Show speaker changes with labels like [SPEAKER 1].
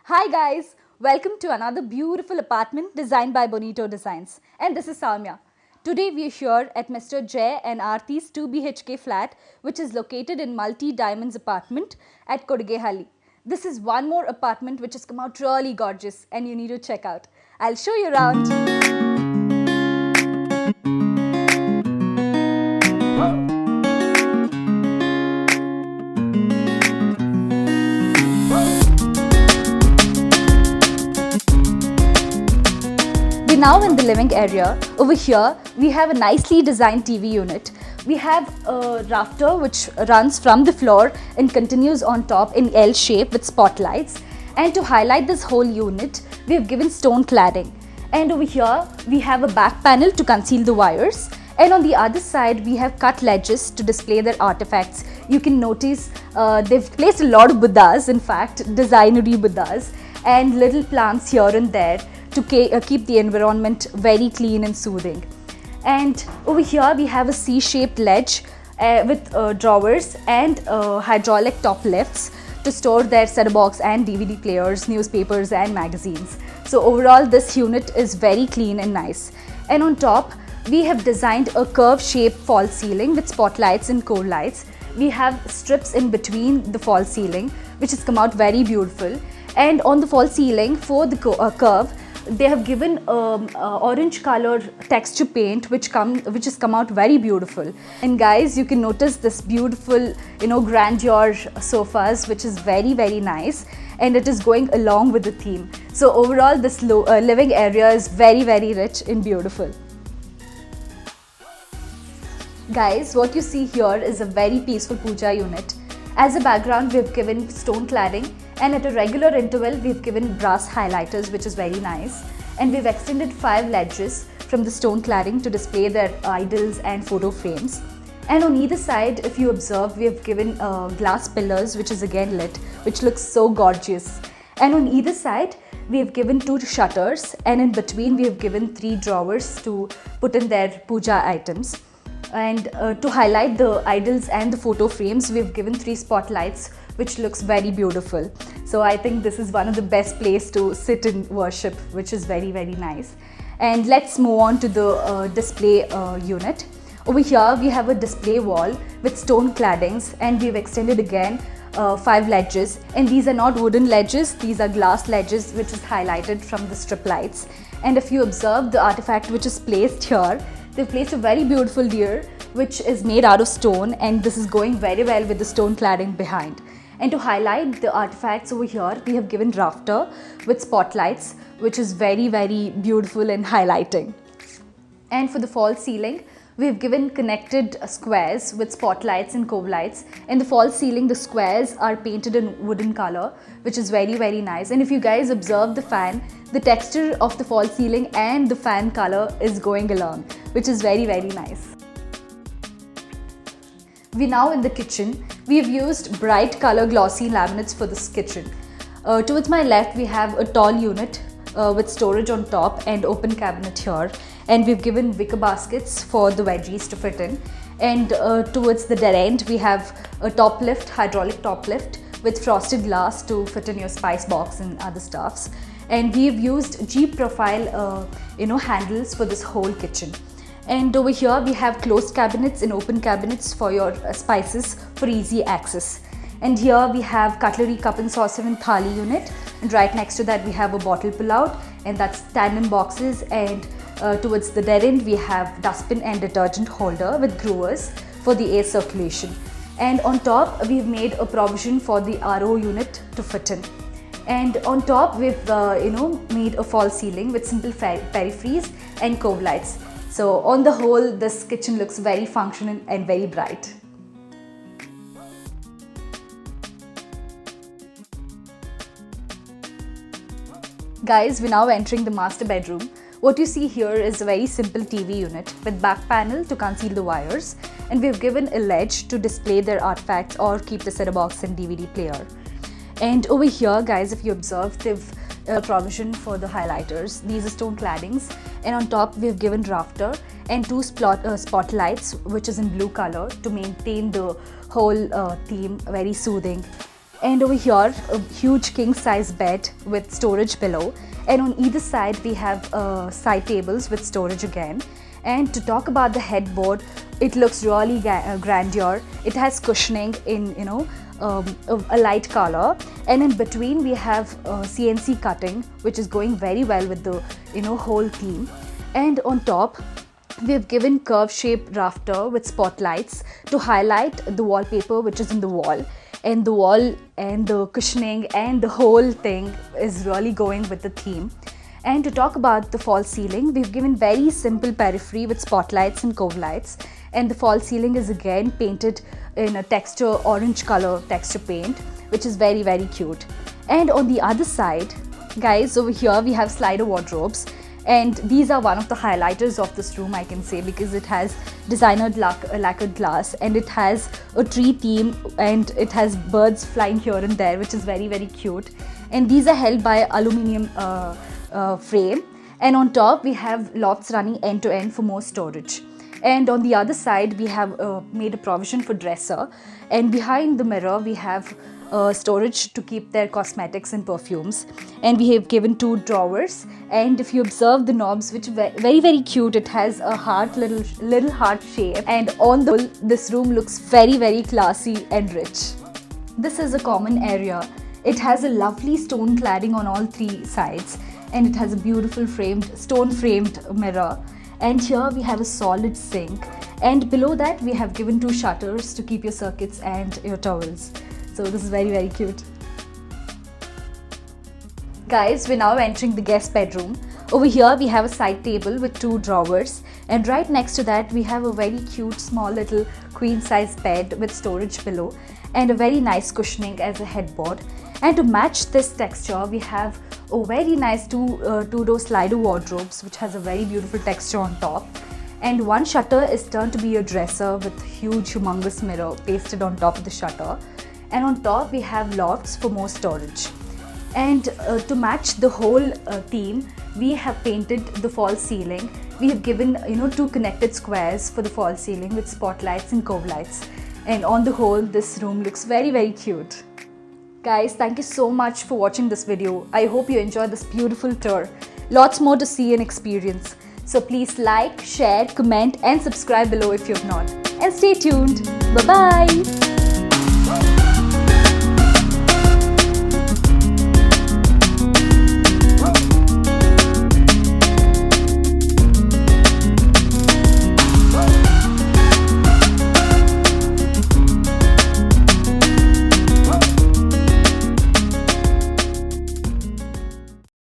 [SPEAKER 1] Hi guys, welcome to another beautiful apartment designed by Bonito Designs, and this is Samya. Today we are here at Mr. Jay and Aarti's 2 BHK flat, which is located in Multi Diamonds apartment at Kodugehalli. This is one more apartment which has come out really gorgeous and you need to check out. I'll show you around. We're now in the living area. Over here, we have a nicely designed TV unit. We have a rafter which runs from the floor and continues on top in L shape with spotlights. And to highlight this whole unit, we have given stone cladding. And over here, we have a back panel to conceal the wires. And on the other side, we have cut ledges to display their artifacts. You can notice they've placed a lot of Buddhas, in fact, designery Buddhas, and little plants here and there to keep the environment very clean and soothing. And over here we have a C-shaped ledge with drawers and hydraulic top lifts to store their set-top box and DVD players, newspapers and magazines. So overall this unit is very clean and nice. And on top we have designed a curved shaped false ceiling with spotlights and core lights. We have strips in between the false ceiling which has come out very beautiful. And on the false ceiling for the curve, they have given orange color texture paint which has come out very beautiful. And guys, you can notice this beautiful grandeur sofas which is very nice, and it is going along with the theme. So overall this living area is very rich and beautiful. Guys, what you see here is a very peaceful puja unit. As a background, we have given stone cladding, and at a regular interval, we have given brass highlighters, which is very nice. And we've extended 5 ledges from the stone cladding to display their idols and photo frames. And on either side, if you observe, we have given glass pillars, which is again lit, which looks so gorgeous. And on either side, we have given 2 shutters, and in between, we have given 3 drawers to put in their puja items. And to highlight the idols and the photo frames, we've given 3 spotlights, which looks very beautiful. So I think this is one of the best places to sit and worship, which is very nice. And let's move on to the display unit. Over here we have a display wall with stone claddings, and we've extended again 5 ledges, and these are not wooden ledges, these are glass ledges which is highlighted from the strip lights. And if you observe the artifact which is placed here, they've placed a very beautiful deer which is made out of stone, and this is going very well with the stone cladding behind. And to highlight the artifacts over here, we have given rafter with spotlights, which is very beautiful and highlighting. And for the false ceiling, we have given connected squares with spotlights and cove lights. In the false ceiling, the squares are painted in wooden color, which is very nice. And if you guys observe the fan, the texture of the false ceiling and the fan color is going along, which is very nice. We're now in the kitchen. We have used bright color glossy laminates for this kitchen. Towards my left, we have a tall unit with storage on top and open cabinet here. And we've given wicker baskets for the veggies to fit in. And towards the dead end, we have a top lift, hydraulic top lift with frosted glass to fit in your spice box and other stuffs. And we've used Jeep profile handles for this whole kitchen. And over here we have closed cabinets and open cabinets for your spices for easy access. And here we have cutlery, cup and saucer and thali unit, and right next to that we have a bottle pull-out, and that's tandem boxes. And towards the dead end we have dustbin and detergent holder with growers for the air circulation. And on top we've made a provision for the RO unit to fit in. And on top we've made a false ceiling with simple peripheries and cove lights. So on the whole, this kitchen looks very functional and very bright. Guys, we're now entering the master bedroom. What you see here is a very simple TV unit with back panel to conceal the wires, and we've given a ledge to display their artifacts or keep the set-top box and DVD player. And over here, guys, if you observe, they've provision for the highlighters. These are stone claddings, and on top we've given rafter and 2 spotlights which is in blue color to maintain the whole theme very soothing. And over here, a huge king size bed with storage below. And on either side, we have side tables with storage again. And to talk about the headboard, it looks really grandeur. It has cushioning in, a light color. And in between, we have CNC cutting, which is going very well with the, whole theme. And on top, we have given curve shaped rafter with spotlights to highlight the wallpaper which is in the wall. And the wall and the cushioning and the whole thing is really going with the theme. And to talk about the false ceiling, we've given very simple periphery with spotlights and cove lights. And the false ceiling is again painted in a texture, orange color texture paint, which is very, very cute. And on the other side, guys, over here we have slider wardrobes. And these are one of the highlighters of this room, I can say, because it has designer lacquered glass and it has a tree theme and it has birds flying here and there, which is very, very cute. And these are held by aluminium frame. And on top, we have lofts running end to end for more storage. And on the other side, we have made a provision for dresser. And behind the mirror, we have storage to keep their cosmetics and perfumes. And we have given 2 drawers. And if you observe the knobs, which are very, very cute, it has a heart, little heart shape. And on the whole, this room looks very, very classy and rich. This is a common area. It has a lovely stone cladding on all 3 sides. And it has a beautiful stone framed mirror. And here we have a solid sink. And below that, we have given 2 shutters to keep your circuits and your towels. So this is very, very cute. Guys, we're now entering the guest bedroom. Over here, we have a side table with 2 drawers. And right next to that, we have a very cute, small little queen size bed with storage below. And a very nice cushioning as a headboard. And to match this texture, we have a very nice two-door slider wardrobes, which has a very beautiful texture on top. And one shutter is turned to be a dresser with huge, humongous mirror pasted on top of the shutter. And on top, we have lofts for more storage. And to match the whole theme, we have painted the false ceiling. We have given 2 connected squares for the false ceiling with spotlights and cove lights. And on the whole, this room looks very, very cute. Guys, thank you so much for watching this video. I hope you enjoyed this beautiful tour. Lots more to see and experience. So please like, share, comment and subscribe below if you have not. And stay tuned. Bye-bye.